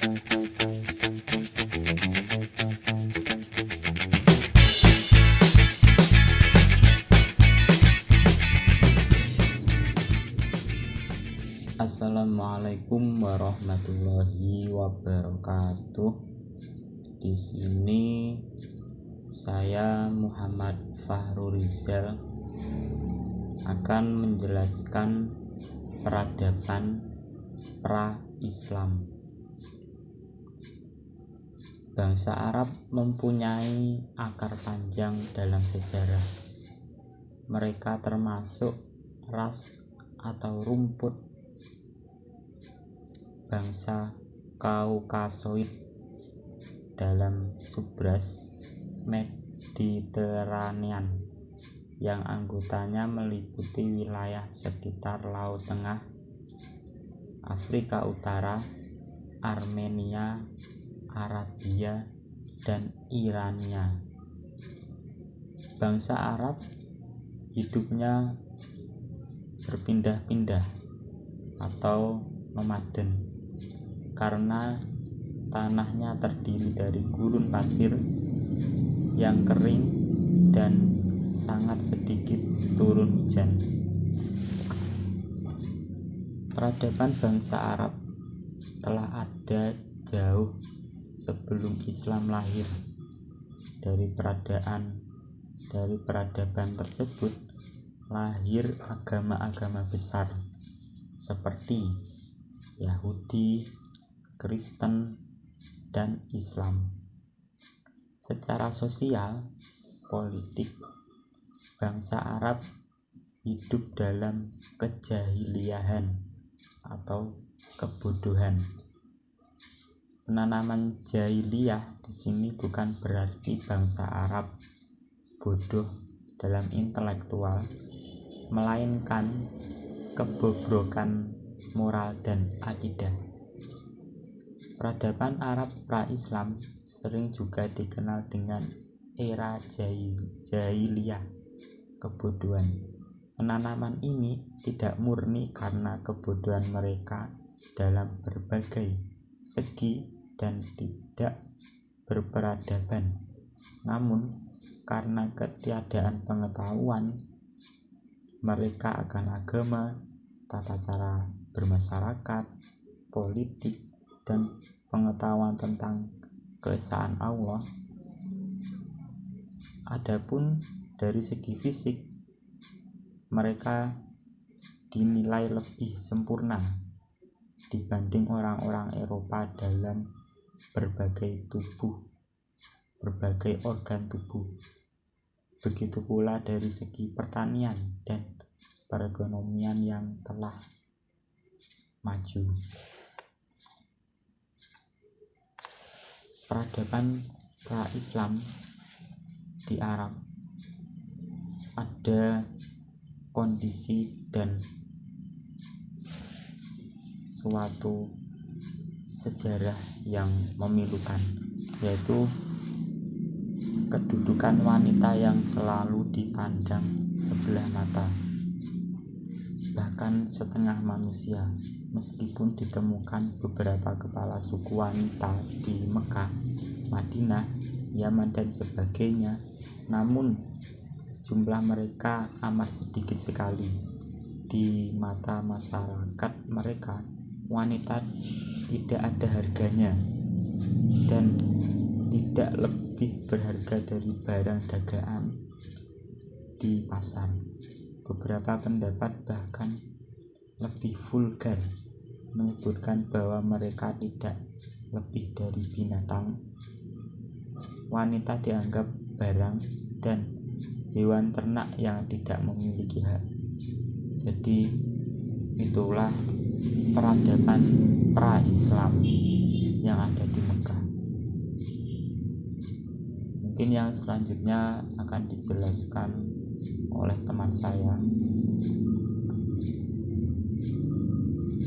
Assalamualaikum warahmatullahi wabarakatuh. Di sini saya Muhammad Fahru Rizal akan menjelaskan peradaban pra-Islam. Bangsa Arab mempunyai akar panjang dalam sejarah. Mereka termasuk ras atau rumput bangsa Kaukasoid dalam subras Mediterranean yang anggotanya meliputi wilayah sekitar Laut Tengah, Afrika Utara, Armenia, Arabia, dan Irania. Bangsa Arab hidupnya berpindah-pindah atau nomaden karena tanahnya terdiri dari gurun pasir yang kering dan sangat sedikit turun hujan. Peradaban bangsa Arab telah ada jauh sebelum Islam lahir. Dari peradaban tersebut lahir agama-agama besar seperti Yahudi, Kristen, dan Islam. Secara sosial, politik, bangsa Arab hidup dalam kejahiliahan atau kebodohan. Penanaman jahiliyah di sini bukan berarti bangsa Arab bodoh dalam intelektual, melainkan kebobrokan moral dan akidah. Peradaban Arab pra-Islam sering juga dikenal dengan era jahiliyah, kebodohan. Penanaman ini tidak murni karena kebodohan mereka dalam berbagai segi dan tidak berperadaban, namun karena ketiadaan pengetahuan mereka akan agama, tata cara bermasyarakat, politik, dan pengetahuan tentang keesaan Allah. Adapun dari segi fisik, mereka dinilai lebih sempurna dibanding orang-orang Eropa dalam berbagai organ tubuh. Begitu pula dari segi pertanian dan perekonomian yang telah maju. Peradaban pra-Islam di Arab ada kondisi dan suatu sejarah yang memilukan, yaitu kedudukan wanita yang selalu dipandang sebelah mata, bahkan setengah manusia. Meskipun ditemukan beberapa kepala suku wanita di Mekah, Madinah, Yaman, dan sebagainya, namun jumlah mereka amat sedikit sekali. Di mata masyarakat mereka, wanita tidak ada harganya dan tidak lebih berharga dari barang dagangan di pasar. Beberapa pendapat bahkan lebih vulgar, menyebutkan bahwa mereka tidak lebih dari binatang. Wanita dianggap barang dan hewan ternak yang tidak memiliki hak. Jadi itulah peradaban pra-Islam yang ada di Mekah. Mungkin yang selanjutnya akan dijelaskan oleh teman saya.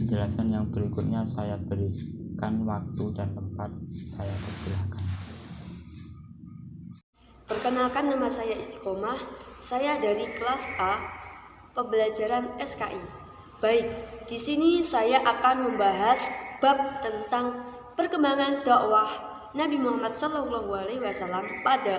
Penjelasan yang berikutnya saya berikan waktu dan tempat, saya persilahkan. Perkenalkan, nama saya Istiqomah. Saya dari kelas A, pembelajaran SKI. Baik, di sini saya akan membahas bab tentang perkembangan dakwah Nabi Muhammad SAW pada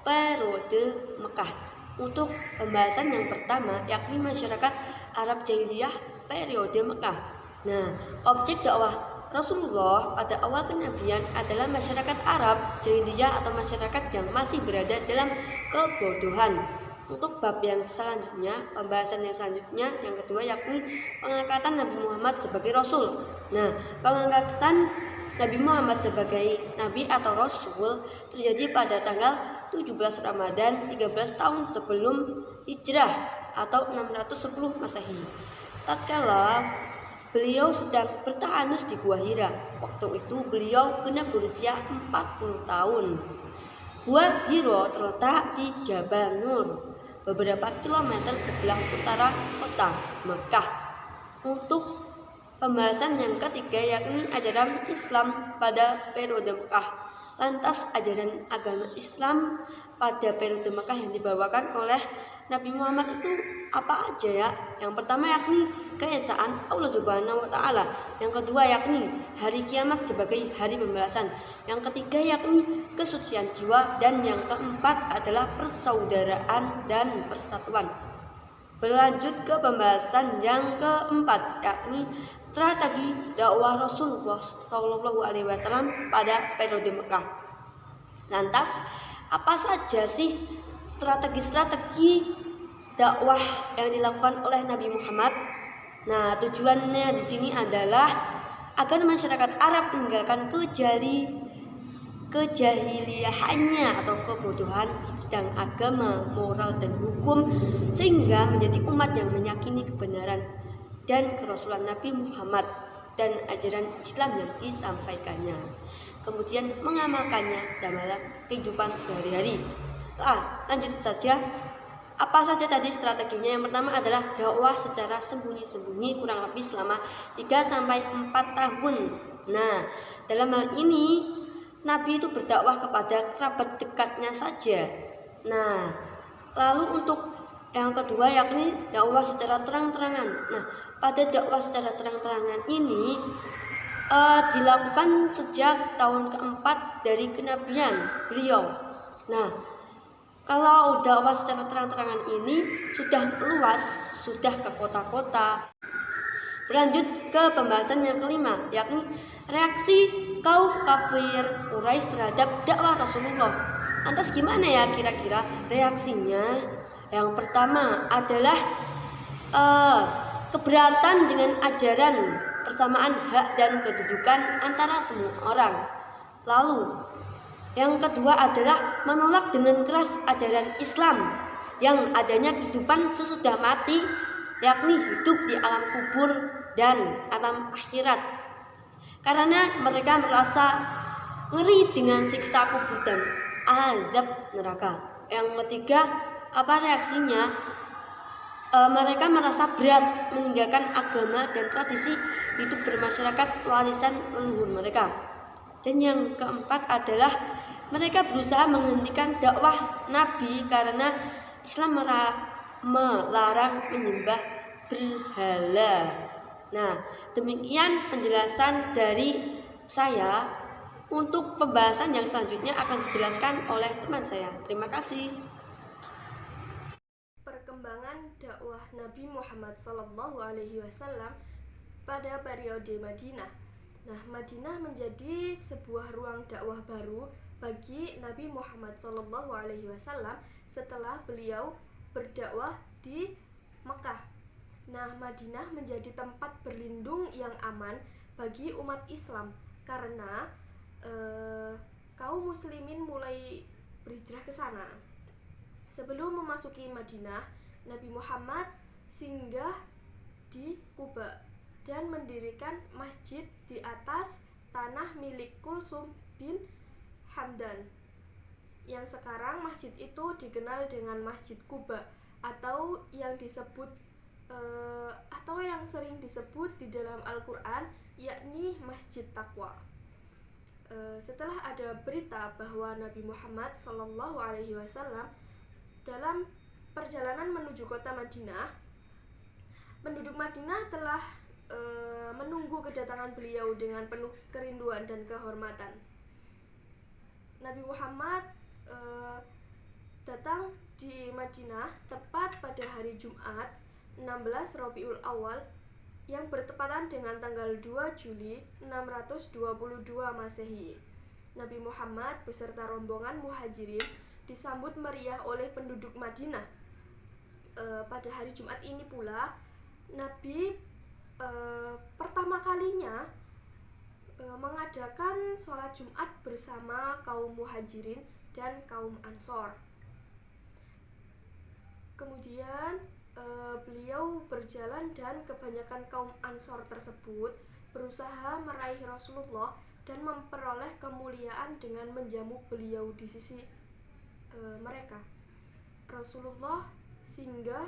periode Mekah. Untuk pembahasan yang pertama yakni masyarakat Arab Jahiliyah periode Mekah. Nah, objek dakwah Rasulullah pada awal kenabian adalah masyarakat Arab Jahiliyah atau masyarakat yang masih berada dalam kebodohan. Untuk bab yang selanjutnya, pembahasan yang selanjutnya yang kedua yakni pengangkatan Nabi Muhammad sebagai Rasul. Nah, pengangkatan Nabi Muhammad sebagai Nabi atau Rasul terjadi pada tanggal 17 Ramadan 13 tahun sebelum Hijrah atau 610 Masehi. Tatkala beliau sedang bertahanus di Gua Hira. Waktu itu beliau genap berusia 40 tahun. Gua Hira terletak di Jabal Nur, beberapa kilometer sebelah utara kota Mekah. Untuk pembahasan yang ketiga yakni ajaran Islam pada periode Mekah. Lantas ajaran agama Islam pada periode Mekah yang dibawakan oleh Nabi Muhammad itu apa aja ya? Yang pertama yakni keesaan Allah Subhanahu wa taala. Yang kedua yakni hari kiamat sebagai hari pembalasan. Yang ketiga yakni kesucian jiwa, dan yang keempat adalah persaudaraan dan persatuan. Berlanjut ke pembahasan yang keempat yakni strategi dakwah Rasulullah SAW pada periode Mekah. Lantas apa saja sih strategi dakwah yang dilakukan oleh Nabi Muhammad? Nah, tujuannya di sini adalah agar masyarakat Arab meninggalkan kejahiliahannya atau kebodohan di bidang agama, moral, dan hukum, sehingga menjadi umat yang meyakini kebenaran dan kerasulan Nabi Muhammad dan ajaran Islam yang disampaikannya, kemudian mengamalkannya dalam kehidupan sehari-hari. Lanjut saja. Apa saja tadi strateginya? Yang pertama adalah dakwah secara sembunyi-sembunyi kurang lebih selama 3-4 tahun. Nah, dalam hal ini Nabi itu berdakwah kepada kerabat dekatnya saja. Nah, lalu untuk yang kedua yakni dakwah secara terang-terangan. Nah, pada dakwah secara terang-terangan ini dilakukan sejak tahun keempat dari kenabian beliau. Nah, kalau dakwah secara terang-terangan ini sudah luas, sudah ke kota-kota. Berlanjut ke pembahasan yang kelima, yakni reaksi kaum kafir Quraisy terhadap dakwah Rasulullah. Lantas gimana ya kira-kira reaksinya? Yang pertama adalah keberatan dengan ajaran persamaan hak dan kedudukan antara semua orang. Lalu yang kedua adalah menolak dengan keras ajaran Islam yang adanya kehidupan sesudah mati, yakni hidup di alam kubur dan alam akhirat, karena mereka merasa ngeri dengan siksa kubur dan azab neraka. Yang ketiga, apa reaksinya? Mereka merasa berat meninggalkan agama dan tradisi hidup bermasyarakat warisan leluhur mereka. Dan yang keempat adalah mereka berusaha menghentikan dakwah Nabi karena Islam melarang menyembah berhala. Nah, demikian penjelasan dari saya. Untuk pembahasan yang selanjutnya akan dijelaskan oleh teman saya. Terima kasih. Perkembangan dakwah Nabi Muhammad SAW pada periode Madinah. Nah, Madinah menjadi sebuah ruang dakwah baru bagi Nabi Muhammad SAW setelah beliau berdakwah di Mekah. Nah, Madinah menjadi tempat berlindung yang aman bagi umat Islam karena kaum muslimin mulai berhijrah ke sana. Sebelum memasuki Madinah, Nabi Muhammad singgah di Kuba dan mendirikan masjid di atas tanah milik Kulsum bin Hamdan, yang sekarang masjid itu dikenal dengan Masjid Kuba atau yang sering disebut di dalam Al-Quran yakni Masjid Taqwa. Setelah ada berita bahwa Nabi Muhammad SAW dalam perjalanan menuju kota Madinah, penduduk Madinah telah menunggu kedatangan beliau dengan penuh kerinduan dan kehormatan. Nabi Muhammad datang di Madinah tepat pada hari Jumat 16 Rabiul Awal yang bertepatan dengan tanggal 2 Juli 622 Masehi. Nabi Muhammad beserta rombongan muhajirin disambut meriah oleh penduduk Madinah. Pada hari Jumat ini pula Nabi pertama kalinya mengadakan sholat Jumat bersama kaum muhajirin dan kaum ansor. Kemudian beliau berjalan dan kebanyakan kaum ansor tersebut berusaha meraih Rasulullah dan memperoleh kemuliaan dengan menjamu beliau di sisi mereka. Rasulullah singgah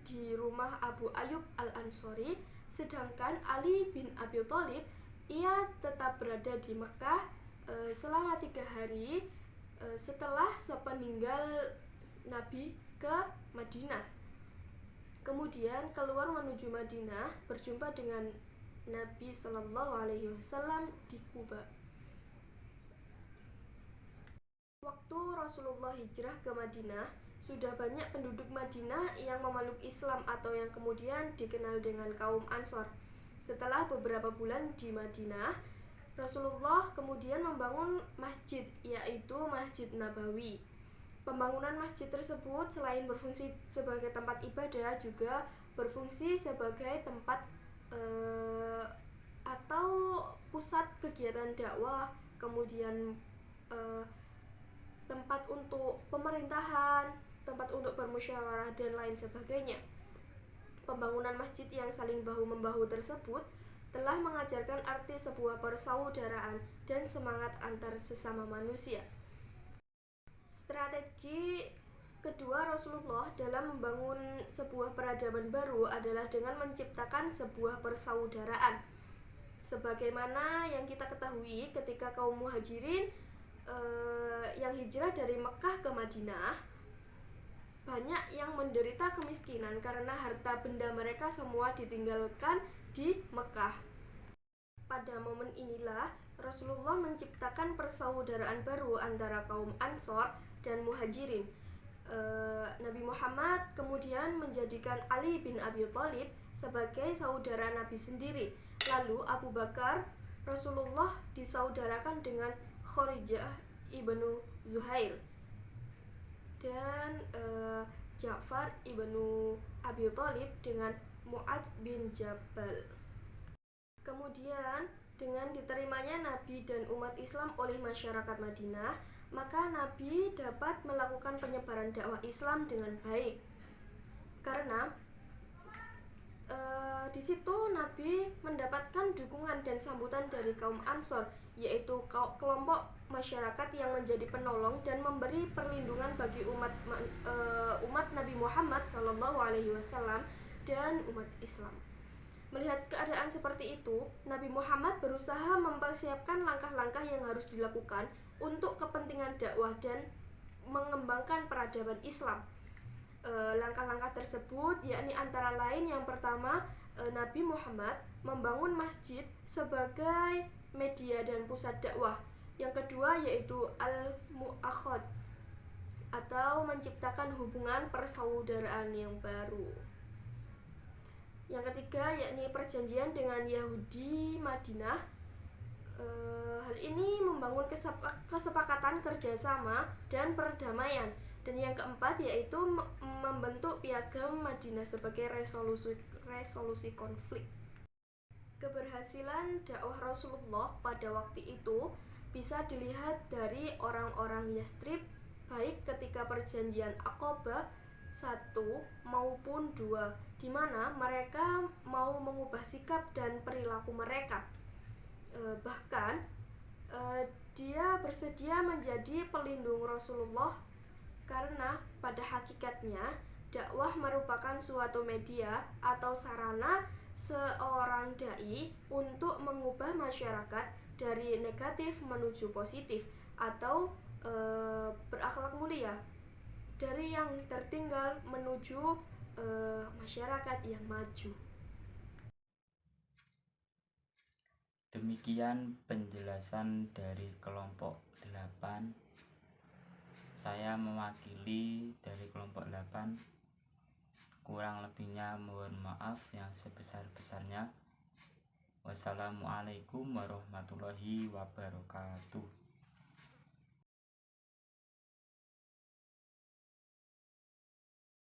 di rumah Abu Ayyub Al-Ansori, sedangkan Ali bin Abi Thalib ia tetap berada di Mekah selama 3 hari setelah sepeninggal Nabi ke Madinah. Kemudian keluar menuju Madinah, berjumpa dengan Nabi Shallallahu Alaihi Wasallam di Kuba. Waktu Rasulullah hijrah ke Madinah, sudah banyak penduduk Madinah yang memeluk Islam atau yang kemudian dikenal dengan kaum Ansor. Setelah beberapa bulan di Madinah, Rasulullah kemudian membangun masjid, yaitu Masjid Nabawi. Pembangunan masjid tersebut selain berfungsi sebagai tempat ibadah, juga berfungsi sebagai tempat atau pusat kegiatan dakwah, kemudian tempat untuk pemerintahan, tempat untuk bermusyawarah dan lain sebagainya. Pembangunan masjid yang saling bahu-membahu tersebut telah mengajarkan arti sebuah persaudaraan dan semangat antar sesama manusia. Strategi kedua Rasulullah dalam membangun sebuah peradaban baru adalah dengan menciptakan sebuah persaudaraan. Sebagaimana yang kita ketahui, ketika kaum muhajirin yang hijrah dari Mekah ke Madinah, banyak yang menderita kemiskinan karena harta benda mereka semua ditinggalkan di Mekah. Pada momen inilah Rasulullah menciptakan persaudaraan baru antara kaum Ansor dan Muhajirin. Nabi Muhammad kemudian menjadikan Ali bin Abi Thalib sebagai saudara Nabi sendiri. Lalu Abu Bakar Rasulullah disaudarakan dengan Kharijah ibnu Zuhair dan Ja'far ibnu Abi Thalib dengan Mu'adz bin Jabal. Kemudian dengan diterimanya Nabi dan umat Islam oleh masyarakat Madinah, maka Nabi dapat melakukan penyebaran dakwah Islam dengan baik. Karena di situ Nabi mendapatkan dukungan dan sambutan dari kaum Ansor, yaitu kelompok masyarakat yang menjadi penolong dan memberi perlindungan bagi umat Nabi Muhammad SAW dan umat Islam. Melihat keadaan seperti itu, Nabi Muhammad berusaha mempersiapkan langkah-langkah yang harus dilakukan untuk kepentingan dakwah dan mengembangkan peradaban Islam. Langkah-langkah tersebut yakni antara lain, yang pertama, Nabi Muhammad membangun masjid sebagai media dan pusat dakwah. Yang kedua yaitu al-mu'akhad atau menciptakan hubungan persaudaraan yang baru. Yang ketiga yakni perjanjian dengan Yahudi Madinah. Hal ini membangun kesepakatan kerjasama dan perdamaian. Dan yang keempat yaitu membentuk piagam Madinah sebagai resolusi konflik. Keberhasilan dakwah Rasulullah pada waktu itu bisa dilihat dari orang-orang Yastrib, baik ketika perjanjian Aqabah 1 maupun 2, di mana mereka mau mengubah sikap dan perilaku mereka. Bahkan dia bersedia menjadi pelindung Rasulullah, karena pada hakikatnya dakwah merupakan suatu media atau sarana seorang dai untuk mengubah masyarakat dari negatif menuju positif atau berakhlak mulia, dari yang tertinggal menuju masyarakat yang maju. Demikian penjelasan dari kelompok 8. Saya mewakili dari kelompok 8. Kurang lebihnya mohon maaf yang sebesar-besarnya. Wassalamualaikum warahmatullahi wabarakatuh.